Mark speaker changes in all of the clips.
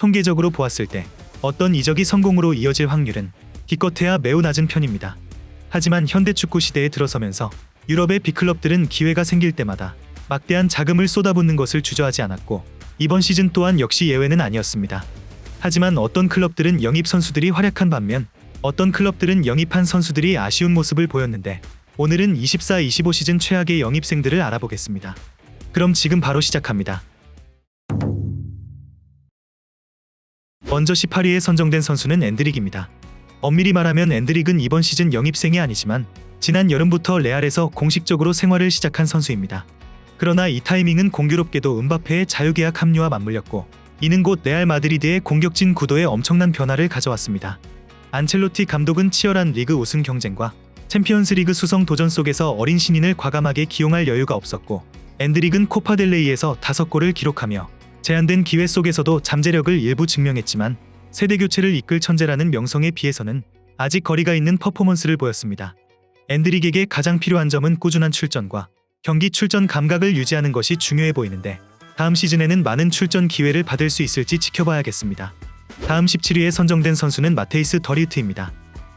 Speaker 1: 통계적으로 보았을 때 어떤 이적이 성공으로 이어질 확률은 기껏해야 매우 낮은 편입니다. 하지만 현대 축구 시대에 들어서면서 유럽의 빅클럽들은 기회가 생길 때마다 막대한 자금을 쏟아붓는 것을 주저하지 않았고 이번 시즌 또한 역시 예외는 아니었습니다. 하지만 어떤 클럽들은 영입 선수들이 활약한 반면 어떤 클럽들은 영입한 선수들이 아쉬운 모습을 보였는데 오늘은 24-25 시즌 최악의 영입생들을 알아보겠습니다. 그럼 지금 바로 시작합니다. 먼저 18위에 선정된 선수는 엔드릭입니다. 엄밀히 말하면 엔드릭은 이번 시즌 영입생이 아니지만 지난 여름부터 레알에서 공식적으로 생활을 시작한 선수입니다. 그러나 이 타이밍은 공교롭게도 음바페의 자유계약 합류와 맞물렸고 이는 곧 레알 마드리드의 공격진 구도에 엄청난 변화를 가져왔습니다. 안첼로티 감독은 치열한 리그 우승 경쟁과 챔피언스리그 수성 도전 속에서 어린 신인을 과감하게 기용할 여유가 없었고 엔드릭은 코파델레이에서 5골을 기록하며 제한된 기회 속에서도 잠재력을 일부 증명했지만 세대교체를 이끌 천재라는 명성에 비해서는 아직 거리가 있는 퍼포먼스를 보였습니다. 엔드릭에게 가장 필요한 점은 꾸준한 출전과 경기 출전 감각을 유지하는 것이 중요해 보이는데 다음 시즌에는 많은 출전 기회를 받을 수 있을지 지켜봐야겠습니다. 다음 17위에 선정된 선수는 마테이스 더리우트입니다.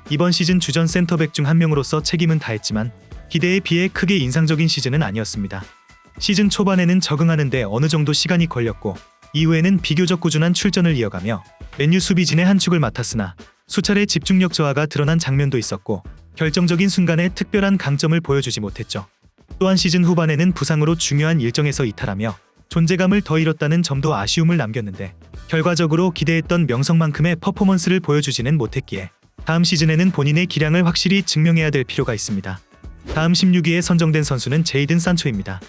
Speaker 1: 이번 시즌 주전 센터백 중 한 명으로서 책임은 다했지만 기대에 비해 크게 인상적인 시즌은 아니었습니다. 시즌 초반에는 적응하는 데 어느 정도 시간이 걸렸고 이후에는 비교적 꾸준한 출전을 이어가며 맨유 수비진의 한 축을 맡았으나 수차례 집중력 저하가 드러난 장면도 있었고 결정적인 순간에 특별한 강점을 보여주지 못했죠. 또한 시즌 후반에는 부상으로 중요한 일정에서 이탈하며 존재감을 더 잃었다는 점도 아쉬움을 남겼는데 결과적으로 기대했던 명성만큼의 퍼포먼스를 보여주지는 못했기에 다음 시즌에는 본인의 기량을 확실히 증명해야 될 필요가 있습니다. 다음 16위에 선정된 선수는 제이든 산초입니다.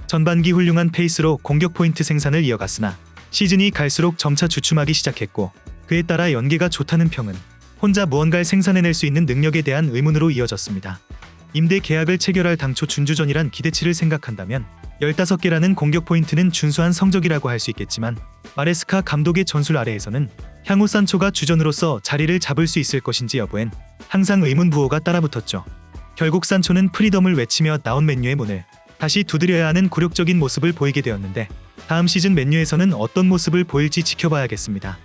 Speaker 1: 전반기 훌륭한 페이스로 공격 포인트 생산을 이어갔으나 시즌이 갈수록 점차 주춤하기 시작했고 그에 따라 연계가 좋다는 평은 혼자 무언가를 생산해낼 수 있는 능력에 대한 의문으로 이어졌습니다. 임대 계약을 체결할 당초 준주전이란 기대치를 생각한다면 15개라는 공격 포인트는 준수한 성적이라고 할 수 있겠지만 마레스카 감독의 전술 아래에서는 향후 산초가 주전으로서 자리를 잡을 수 있을 것인지 여부엔 항상 의문부호가 따라붙었죠. 결국 산초는 프리덤을 외치며 나온 맨유의 문을 다시 두드려야 하는 굴욕적인 모습을 보이게 되었는데 다음 시즌 맨유에서는 어떤 모습을 보일지 지켜봐야겠습니다.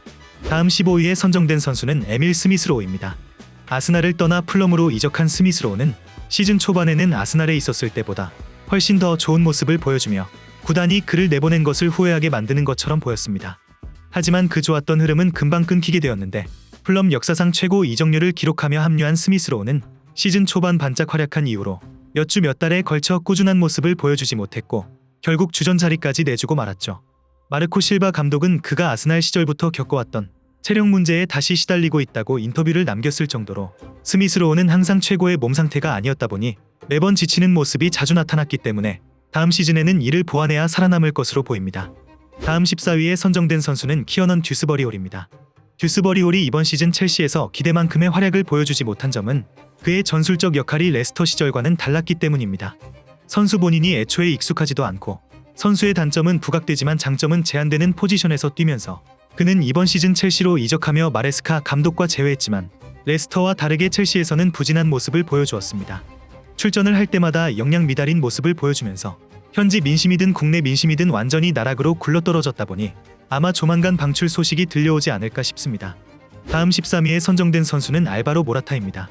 Speaker 1: 다음 15위에 선정된 선수는 에밀 스미스로우입니다. 아스날을 떠나 풀럼으로 이적한 스미스로우는 시즌 초반에는 아스날에 있었을 때보다 훨씬 더 좋은 모습을 보여주며 구단이 그를 내보낸 것을 후회하게 만드는 것처럼 보였습니다. 하지만 그 좋았던 흐름은 금방 끊기게 되었는데 풀럼 역사상 최고 이적료를 기록하며 합류한 스미스로우는 시즌 초반 반짝 활약한 이후로 몇 주 몇 달에 걸쳐 꾸준한 모습을 보여주지 못했고 결국 주전 자리까지 내주고 말았죠. 마르코 실바 감독은 그가 아스날 시절부터 겪어왔던 체력 문제에 다시 시달리고 있다고 인터뷰를 남겼을 정도로 스미스로우는 항상 최고의 몸 상태가 아니었다 보니 매번 지치는 모습이 자주 나타났기 때문에 다음 시즌에는 이를 보완해야 살아남을 것으로 보입니다. 다음 14위에 선정된 선수는 키어넌 듀스버리홀입니다. 듀스버리홀이 이번 시즌 첼시에서 기대만큼의 활약을 보여주지 못한 점은 그의 전술적 역할이 레스터 시절과는 달랐기 때문입니다. 선수 본인이 애초에 익숙하지도 않고 선수의 단점은 부각되지만 장점은 제한되는 포지션에서 뛰면서 그는 이번 시즌 첼시로 이적하며 마레스카 감독과 재회했지만 레스터와 다르게 첼시에서는 부진한 모습을 보여주었습니다. 출전을 할 때마다 역량 미달인 모습을 보여주면서 현지 민심이든 국내 민심이든 완전히 나락으로 굴러떨어졌다 보니 아마 조만간 방출 소식이 들려오지 않을까 싶습니다. 다음 13위에 선정된 선수는 알바로 모라타입니다.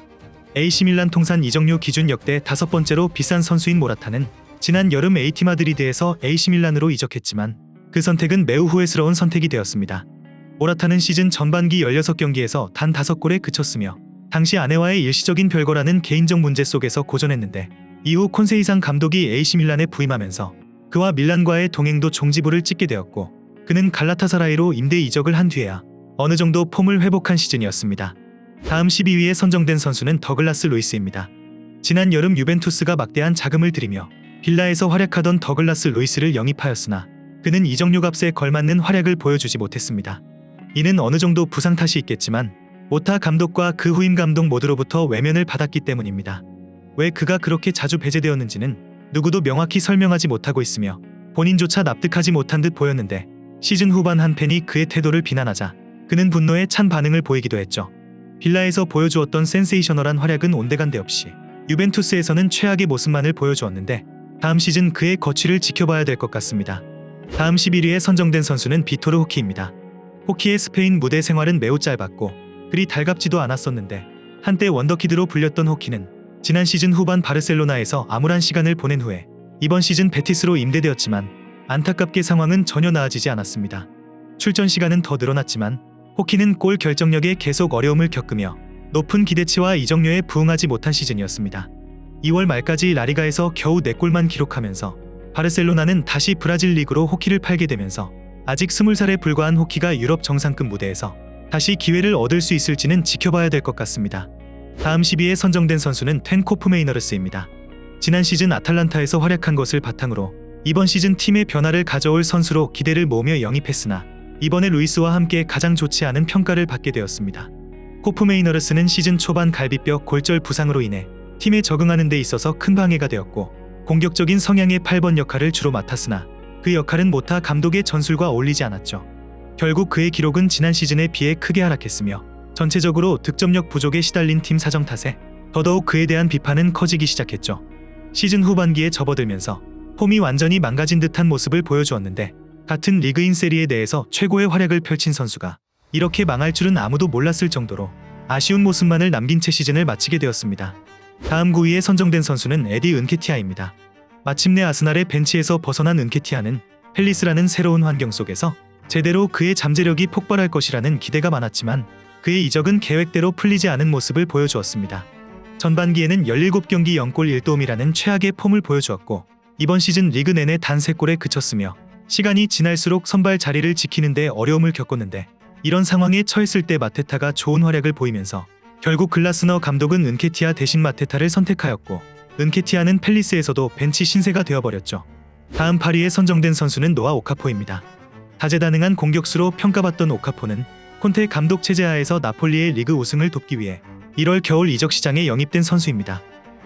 Speaker 1: AC밀란 통산 이적료 기준 역대 5번째로 비싼 선수인 모라타는 지난 여름 AT 마드리드에서 AC밀란으로 이적했지만 그 선택은 매우 후회스러운 선택이 되었습니다. 모라타는 시즌 전반기 16경기에서 단 5골에 그쳤으며 당시 아내와의 일시적인 별거라는 개인적 문제 속에서 고전했는데 이후 콘세이상 감독이 AC밀란에 부임하면서 그와 밀란과의 동행도 종지부를 찍게 되었고 그는 갈라타사라이로 임대 이적을 한 뒤에야 어느 정도 폼을 회복한 시즌이었습니다. 다음 12위에 선정된 선수는 더글라스 루이스입니다. 지난 여름 유벤투스가 막대한 자금을 들이며 빌라에서 활약하던 더글라스 루이스를 영입하였으나 그는 이적료 값에 걸맞는 활약을 보여주지 못했습니다. 이는 어느 정도 부상 탓이 있겠지만 모타 감독과 그 후임 감독 모두로부터 외면을 받았기 때문입니다. 왜 그가 그렇게 자주 배제되었는지는 누구도 명확히 설명하지 못하고 있으며 본인조차 납득하지 못한 듯 보였는데 시즌 후반 한 팬이 그의 태도를 비난하자 그는 분노에 찬 반응을 보이기도 했죠. 빌라에서 보여주었던 센세이셔널한 활약은 온데간데 없이 유벤투스에서는 최악의 모습만을 보여주었는데 다음 시즌 그의 거취를 지켜봐야 될 것 같습니다. 다음 11위에 선정된 선수는 비토르 호키입니다. 호키의 스페인 무대 생활은 매우 짧았고 그리 달갑지도 않았었는데 한때 원더키드로 불렸던 호키는 지난 시즌 후반 바르셀로나에서 암울한 시간을 보낸 후에 이번 시즌 베티스로 임대되었지만 안타깝게 상황은 전혀 나아지지 않았습니다. 출전 시간은 더 늘어났지만 호키는 골 결정력에 계속 어려움을 겪으며 높은 기대치와 이적료에 부응하지 못한 시즌이었습니다. 2월 말까지 라리가에서 겨우 4골만 기록하면서 바르셀로나는 다시 브라질 리그로 호키를 팔게 되면서 아직 20살에 불과한 호키가 유럽 정상급 무대에서 다시 기회를 얻을 수 있을지는 지켜봐야 될 것 같습니다. 다음 10위에 선정된 선수는 텐 코프메이너르스입니다. 지난 시즌 아탈란타에서 활약한 것을 바탕으로 이번 시즌 팀의 변화를 가져올 선수로 기대를 모으며 영입했으나 이번에 루이스와 함께 가장 좋지 않은 평가를 받게 되었습니다. 코프메이너르스는 시즌 초반 갈비뼈 골절 부상으로 인해 팀에 적응하는 데 있어서 큰 방해가 되었고 공격적인 성향의 8번 역할을 주로 맡았으나 그 역할은 모타 감독의 전술과 어울리지 않았죠. 결국 그의 기록은 지난 시즌에 비해 크게 하락했으며 전체적으로 득점력 부족에 시달린 팀 사정 탓에 더더욱 그에 대한 비판은 커지기 시작했죠. 시즌 후반기에 접어들면서 폼이 완전히 망가진 듯한 모습을 보여주었는데 같은 리그인 세리에 내에서 최고의 활약을 펼친 선수가 이렇게 망할 줄은 아무도 몰랐을 정도로 아쉬운 모습만을 남긴 채 시즌을 마치게 되었습니다. 다음 9위에 선정된 선수는 에디 은케티아입니다. 마침내 아스날의 벤치에서 벗어난 은케티아는 펠리스라는 새로운 환경 속에서 제대로 그의 잠재력이 폭발할 것이라는 기대가 많았지만 그의 이적은 계획대로 풀리지 않은 모습을 보여주었습니다. 전반기에는 17경기 0골 1도움이라는 최악의 폼을 보여주었고 이번 시즌 리그 내내 단 3골에 그쳤으며 시간이 지날수록 선발 자리를 지키는 데 어려움을 겪었는데 이런 상황에 처했을 때 마테타가 좋은 활약을 보이면서 결국 글라스너 감독은 은케티아 대신 마테타를 선택하였고 은케티아는 펠리스에서도 벤치 신세가 되어버렸죠. 다음 8위에 선정된 선수는 노아 오카포입니다. 다재다능한 공격수로 평가받던 오카포는 콘테 감독 체제 하에서 나폴리의 리그 우승을 돕기 위해 1월 겨울 이적 시장에 영입된 선수입니다.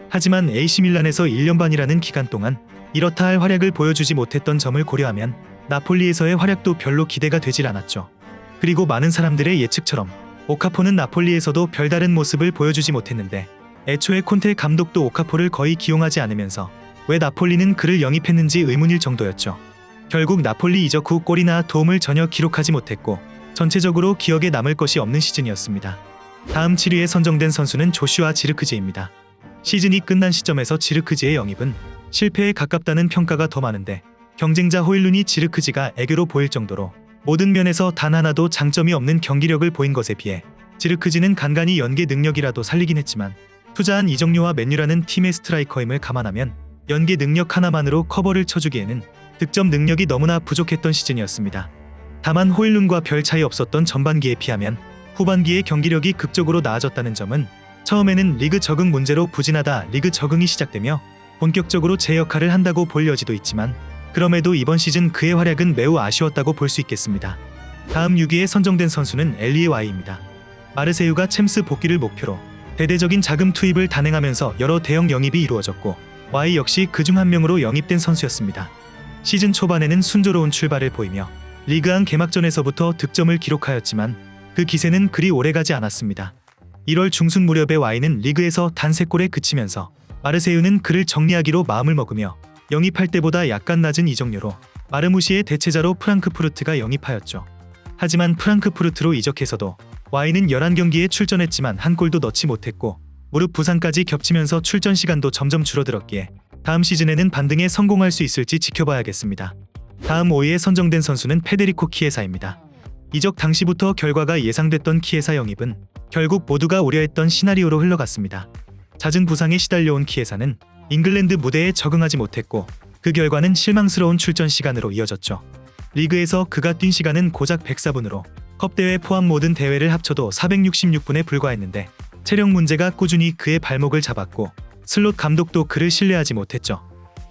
Speaker 1: 하지만 AC 밀란에서 1년 반이라는 기간 동안 이렇다 할 활약을 보여주지 못했던 점을 고려하면 나폴리에서의 활약도 별로 기대가 되질 않았죠. 그리고 많은 사람들의 예측처럼 오카포는 나폴리에서도 별다른 모습을 보여주지 못했는데 애초에 콘테 감독도 오카포를 거의 기용하지 않으면서 왜 나폴리는 그를 영입했는지 의문일 정도였죠. 결국 나폴리 이적 후 골이나 도움을 전혀 기록하지 못했고 전체적으로 기억에 남을 것이 없는 시즌이었습니다. 다음 7위에 선정된 선수는 조슈아 지르크지입니다. 시즌이 끝난 시점에서 지르크지의 영입은 실패에 가깝다는 평가가 더 많은데 경쟁자 호일룬이 지르크지가 애교로 보일 정도로 모든 면에서 단 하나도 장점이 없는 경기력을 보인 것에 비해 지르크지는 간간히 연계 능력이라도 살리긴 했지만 투자한 이적료와 맨유라는 팀의 스트라이커임을 감안하면 연계 능력 하나만으로 커버를 쳐주기에는 득점 능력이 너무나 부족했던 시즌이었습니다. 다만 호일룬과 별 차이 없었던 전반기에 비하면 후반기에 경기력이 극적으로 나아졌다는 점은 처음에는 리그 적응 문제로 부진하다 리그 적응이 시작되며 본격적으로 제 역할을 한다고 볼 여지도 있지만 그럼에도 이번 시즌 그의 활약은 매우 아쉬웠다고 볼 수 있겠습니다. 다음 6위에 선정된 선수는 엘리에 와이입니다. 마르세유가 챔스 복귀를 목표로 대대적인 자금 투입을 단행하면서 여러 대형 영입이 이루어졌고 와이 역시 그중 한 명으로 영입된 선수였습니다. 시즌 초반에는 순조로운 출발을 보이며 리그왕 개막전에서부터 득점을 기록하였지만 그 기세는 그리 오래가지 않았습니다. 1월 중순 무렵에 와이는 리그에서 단 3골에 그치면서 마르세유는 그를 정리하기로 마음을 먹으며 영입할 때보다 약간 낮은 이적료로 마르무시의 대체자로 프랑크푸르트가 영입하였죠. 하지만 프랑크푸르트로 이적해서도 와이는 11경기에 출전했지만 한 골도 넣지 못했고 무릎 부상까지 겹치면서 출전 시간도 점점 줄어들었기에 다음 시즌에는 반등에 성공할 수 있을지 지켜봐야겠습니다. 다음 5위에 선정된 선수는 페데리코 키에사입니다. 이적 당시부터 결과가 예상됐던 키에사 영입은 결국 모두가 우려했던 시나리오로 흘러갔습니다. 잦은 부상에 시달려온 키에사는 잉글랜드 무대에 적응하지 못했고 그 결과는 실망스러운 출전 시간으로 이어졌죠. 리그에서 그가 뛴 시간은 고작 104분으로 컵대회 포함 모든 대회를 합쳐도 466분에 불과했는데 체력 문제가 꾸준히 그의 발목을 잡았고 슬롯 감독도 그를 신뢰하지 못했죠.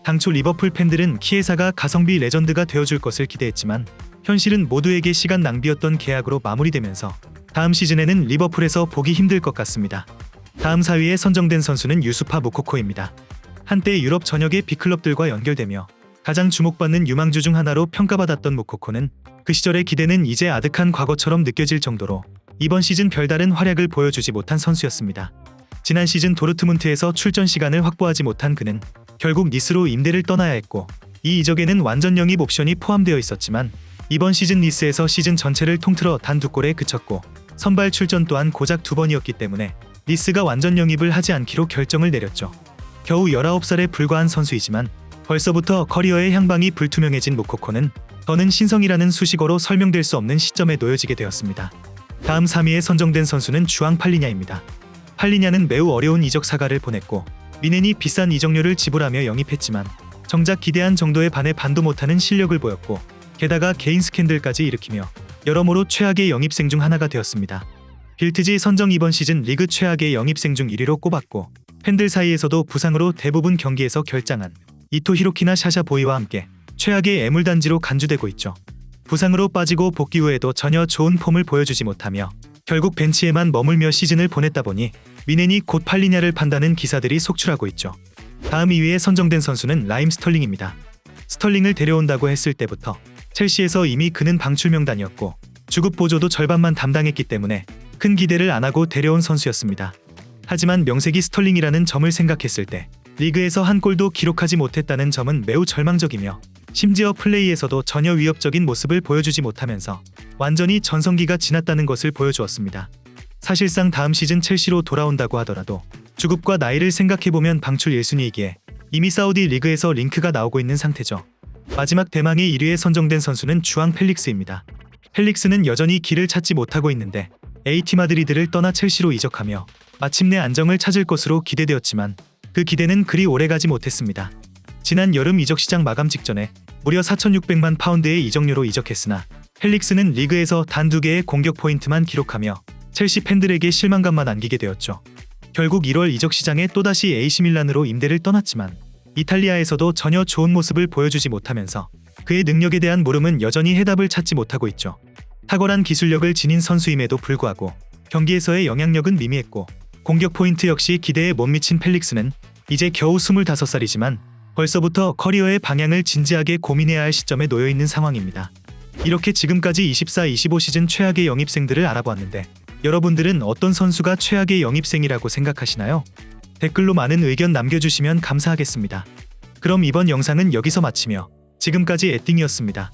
Speaker 1: 당초 리버풀 팬들은 키에사가 가성비 레전드가 되어줄 것을 기대했지만 현실은 모두에게 시간 낭비였던 계약으로 마무리되면서 다음 시즌에는 리버풀에서 보기 힘들 것 같습니다. 다음 4위에 선정된 선수는 유수파 무코코입니다. 한때 유럽 전역의 빅클럽들과 연결되며 가장 주목받는 유망주 중 하나로 평가받았던 무코코는 그 시절의 기대는 이제 아득한 과거처럼 느껴질 정도로 이번 시즌 별다른 활약을 보여주지 못한 선수였습니다. 지난 시즌 도르트문트에서 출전 시간을 확보하지 못한 그는 결국 니스로 임대를 떠나야 했고 이 이적에는 완전 영입 옵션이 포함되어 있었지만 이번 시즌 리스에서 시즌 전체를 통틀어 단 2골에 그쳤고 선발 출전 또한 고작 2번이었기 때문에 리스가 완전 영입을 하지 않기로 결정을 내렸죠. 겨우 19살에 불과한 선수이지만 벌써부터 커리어의 향방이 불투명해진 모코코는 더는 신성이라는 수식어로 설명될 수 없는 시점에 놓여지게 되었습니다. 다음 3위에 선정된 선수는 주앙 팔리냐입니다. 팔리냐는 매우 어려운 이적 사과를 보냈고 미넨이 비싼 이적료를 지불하며 영입했지만 정작 기대한 정도에 반해 반도 못하는 실력을 보였고 게다가 개인 스캔들까지 일으키며 여러모로 최악의 영입생 중 하나가 되었습니다. 빌트지 선정 이번 시즌 리그 최악의 영입생 중 1위로 꼽았고 팬들 사이에서도 부상으로 대부분 경기에서 결장한 이토 히로키나 샤샤 보이와 함께 최악의 애물단지로 간주되고 있죠. 부상으로 빠지고 복귀 후에도 전혀 좋은 폼을 보여주지 못하며 결국 벤치에만 머물며 시즌을 보냈다 보니 미넨이 곧 팔리냐를 판다는 기사들이 속출하고 있죠. 다음 2위에 선정된 선수는 라임 스털링입니다. 스털링을 데려온다고 했을 때부터 첼시에서 이미 그는 방출 명단이었고 주급 보조도 절반만 담당했기 때문에 큰 기대를 안 하고 데려온 선수였습니다. 하지만 명색이 스털링이라는 점을 생각했을 때 리그에서 한 골도 기록하지 못했다는 점은 매우 절망적이며 심지어 플레이에서도 전혀 위협적인 모습을 보여주지 못하면서 완전히 전성기가 지났다는 것을 보여주었습니다. 사실상 다음 시즌 첼시로 돌아온다고 하더라도 주급과 나이를 생각해보면 방출 1순위이기에 이미 사우디 리그에서 링크가 나오고 있는 상태죠. 마지막 대망의 1위에 선정된 선수는 주앙 펠릭스입니다. 펠릭스는 여전히 길을 찾지 못하고 있는데 AT 마드리드를 떠나 첼시로 이적하며 마침내 안정을 찾을 것으로 기대되었지만 그 기대는 그리 오래가지 못했습니다. 지난 여름 이적 시장 마감 직전에 무려 4,600만 파운드의 이적료로 이적했으나 펠릭스는 리그에서 단 2개의 공격 포인트만 기록하며 첼시 팬들에게 실망감만 안기게 되었죠. 결국 1월 이적 시장에 또다시 AC 밀란으로 임대를 떠났지만 이탈리아에서도 전혀 좋은 모습을 보여주지 못하면서 그의 능력에 대한 물음은 여전히 해답을 찾지 못하고 있죠. 탁월한 기술력을 지닌 선수임에도 불구하고 경기에서의 영향력은 미미했고 공격 포인트 역시 기대에 못 미친 펠릭스는 이제 겨우 25살이지만 벌써부터 커리어의 방향을 진지하게 고민해야 할 시점에 놓여있는 상황입니다. 이렇게 지금까지 24-25 시즌 최악의 영입생들을 알아보았는데 여러분들은 어떤 선수가 최악의 영입생이라고 생각하시나요? 댓글로 많은 의견 남겨주시면 감사하겠습니다. 그럼 이번 영상은 여기서 마치며 지금까지 에띵이었습니다.